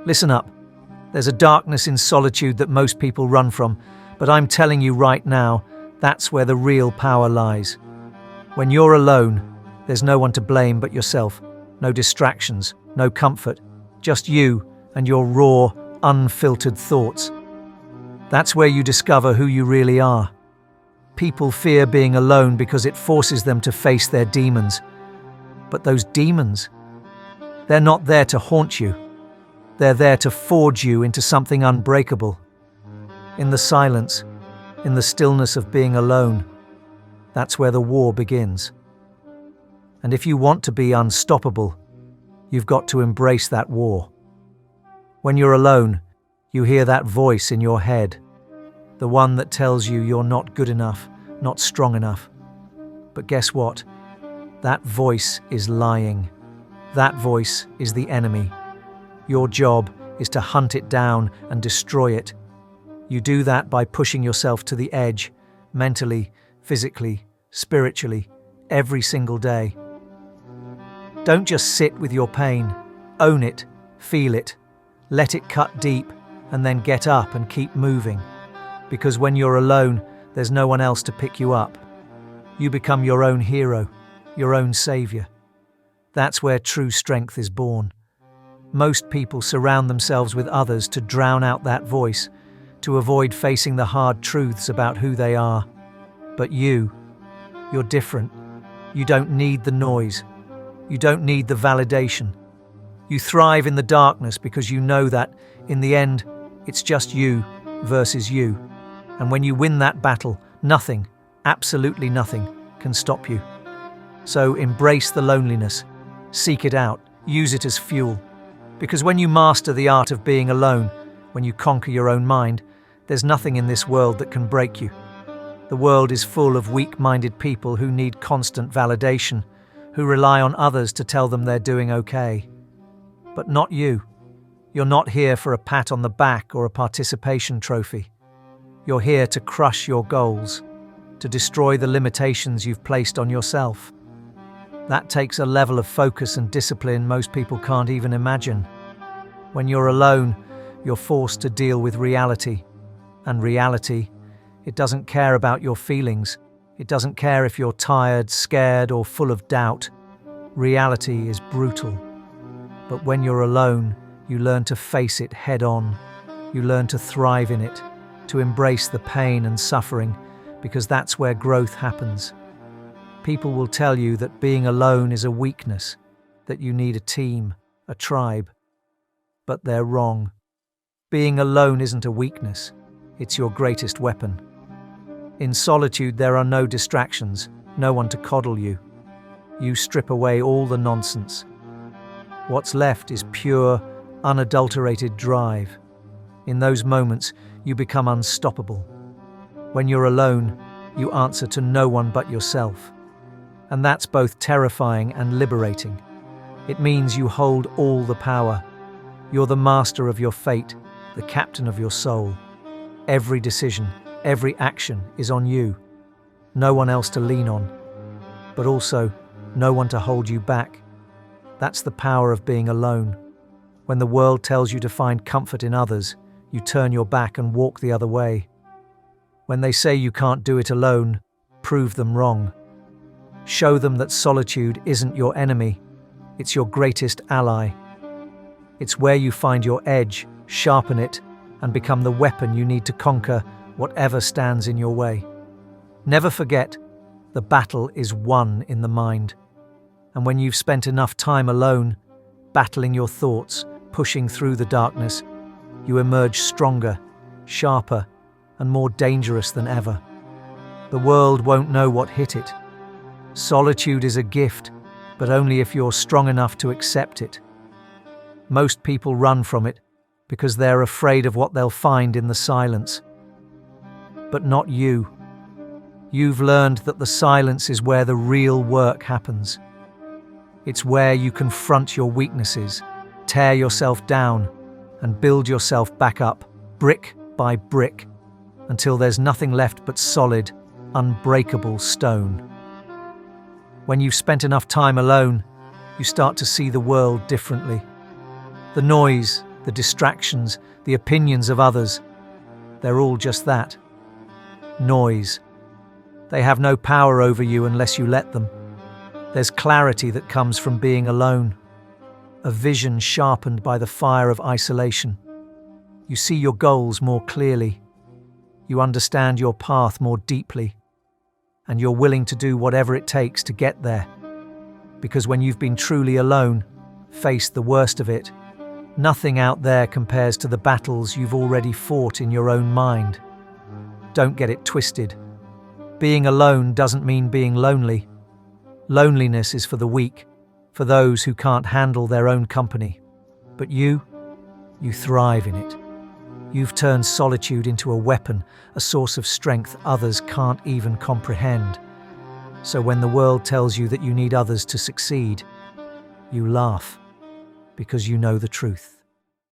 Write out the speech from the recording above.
Listen up. There's a darkness in solitude that most people run from, but I'm telling you right now, that's where the real power lies. When you're alone, there's no one to blame but yourself. No distractions, no comfort, just you and your raw, unfiltered thoughts. That's where you discover who you really are. People fear being alone because it forces them to face their demons. But those demons, they're not there to haunt you. They're there to forge you into something unbreakable. In the silence, in the stillness of being alone, that's where the war begins. And if you want to be unstoppable, you've got to embrace that war. When you're alone, you hear that voice in your head, the one that tells you you're not good enough, not strong enough. But guess what? That voice is lying. That voice is the enemy. Your job is to hunt it down and destroy it. You do that by pushing yourself to the edge, mentally, physically, spiritually, every single day. Don't just sit with your pain. Own it, feel it, let it cut deep, and then get up and keep moving. Because when you're alone, there's no one else to pick you up. You become your own hero, your own savior. That's where true strength is born. Most people surround themselves with others to drown out that voice, to avoid facing the hard truths about who they are. But you're different. You don't need the noise. You don't need the validation. You thrive in the darkness because you know that, in the end, it's just you versus you. And when you win that battle, nothing, absolutely nothing, can stop you. So embrace the loneliness. Seek it out. Use it as fuel. Because when you master the art of being alone, when you conquer your own mind, there's nothing in this world that can break you. The world is full of weak-minded people who need constant validation, who rely on others to tell them they're doing okay. But not you. You're not here for a pat on the back or a participation trophy. You're here to crush your goals, to destroy the limitations you've placed on yourself. That takes a level of focus and discipline most people can't even imagine. When you're alone, you're forced to deal with reality. And reality, it doesn't care about your feelings. It doesn't care if you're tired, scared, or full of doubt. Reality is brutal. But when you're alone, you learn to face it head on. You learn to thrive in it, to embrace the pain and suffering, because that's where growth happens. People will tell you that being alone is a weakness, that you need a team, a tribe. But they're wrong. Being alone isn't a weakness, it's your greatest weapon. In solitude, there are no distractions, no one to coddle you. You strip away all the nonsense. What's left is pure, unadulterated drive. In those moments, you become unstoppable. When you're alone, you answer to no one but yourself. And that's both terrifying and liberating. It means you hold all the power. You're the master of your fate, the captain of your soul. Every decision, every action is on you. No one else to lean on, but also no one to hold you back. That's the power of being alone. When the world tells you to find comfort in others, you turn your back and walk the other way. When they say you can't do it alone, prove them wrong. Show them that solitude isn't your enemy, it's your greatest ally. It's where you find your edge, sharpen it, and become the weapon you need to conquer whatever stands in your way. Never forget, the battle is won in the mind. And when you've spent enough time alone, battling your thoughts, pushing through the darkness, you emerge stronger, sharper, and more dangerous than ever. The world won't know what hit it. Solitude is a gift, but only if you're strong enough to accept it. Most people run from it because they're afraid of what they'll find in the silence. But not you. You've learned that the silence is where the real work happens. It's where you confront your weaknesses, tear yourself down, and build yourself back up, brick by brick, until there's nothing left but solid, unbreakable stone. When you've spent enough time alone, you start to see the world differently. The noise, the distractions, the opinions of others. They're all just that. Noise. They have no power over you unless you let them. There's clarity that comes from being alone, a vision sharpened by the fire of isolation. You see your goals more clearly. You understand your path more deeply, and you're willing to do whatever it takes to get there. Because when you've been truly alone, faced the worst of it, nothing out there compares to the battles you've already fought in your own mind. Don't get it twisted. Being alone doesn't mean being lonely. Loneliness is for the weak, for those who can't handle their own company. But you thrive in it. You've turned solitude into a weapon, a source of strength others can't even comprehend. So when the world tells you that you need others to succeed, you laugh, because you know the truth.